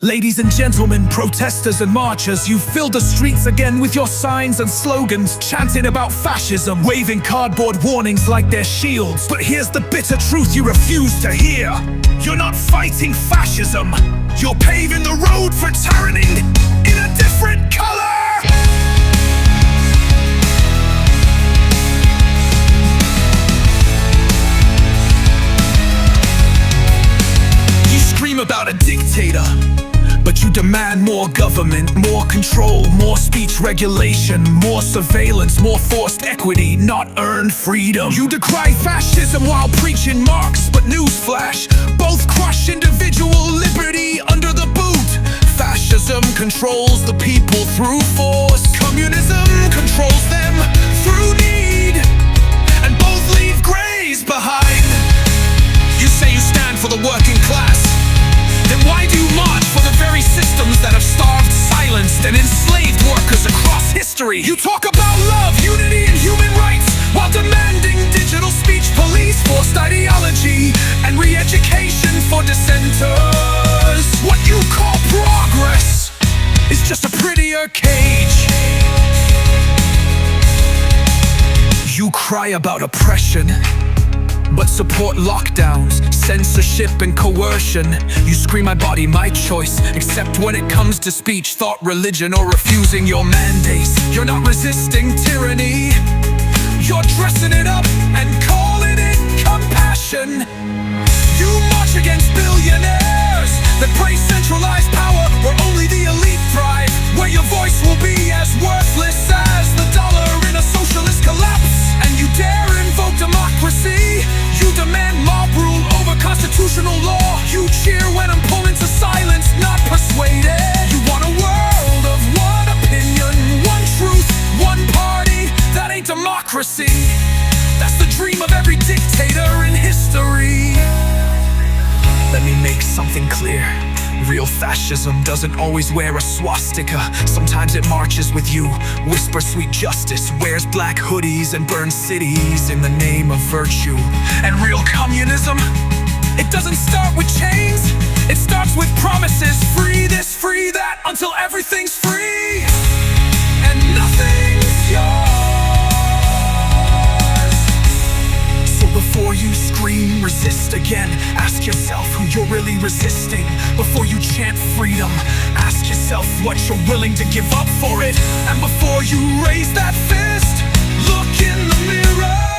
Ladies and gentlemen, protesters and marchers, you've filled the streets again with your signs and slogans, chanting about fascism, waving cardboard warnings like they're shields. But here's the bitter truth you refuse to hear. You're not fighting fascism. You're paving the road for tyranny in a different color. You scream about a dictator, but you demand more government, more control, more speech regulation, more surveillance, more forced equity, not earned freedom. You decry fascism while preaching Marx, but newsflash, both crush individual liberty under the boot. Fascism controls the people through force. Communism controls them through need, and both leave grays behind. You say you stand for the working class, then why do you march for the very systems that have starved, silenced, and enslaved workers across history? You talk about love, unity, and human rights while demanding digital speech police, forced ideology, and re-education for dissenters. What you call progress is just a prettier cage. You cry about oppression, but support lockdowns, censorship, and coercion. You scream my body, my choice, except when it comes to speech, thought, religion, or refusing your mandates. You're not resisting tyranny, you're dressing it up and calling it compassion. You march against billionaires that praise centralized power where only the elite thrive, where your voice will be as worthless as the dollar in a socialist collapse. And you dare invoke democracy, you demand mob rule over constitutional law. You cheer when opponents are silenced, not persuaded. You want a world of one opinion, one truth, one party. That ain't democracy. That's the dream of every dictator in history. Let me make something clear. Real fascism doesn't always wear a swastika. Sometimes it marches with you, whispers sweet justice, wears black hoodies and burns cities in the name of virtue. And real communism, it doesn't start with chains, it starts with promises. Free this, free that, until everything's free and nothing's yours. So before you scream, resist again, ask yourself who you're really resisting. Before you chant freedom, ask yourself what you're willing to give up for it. And before you raise that fist, look in the mirror.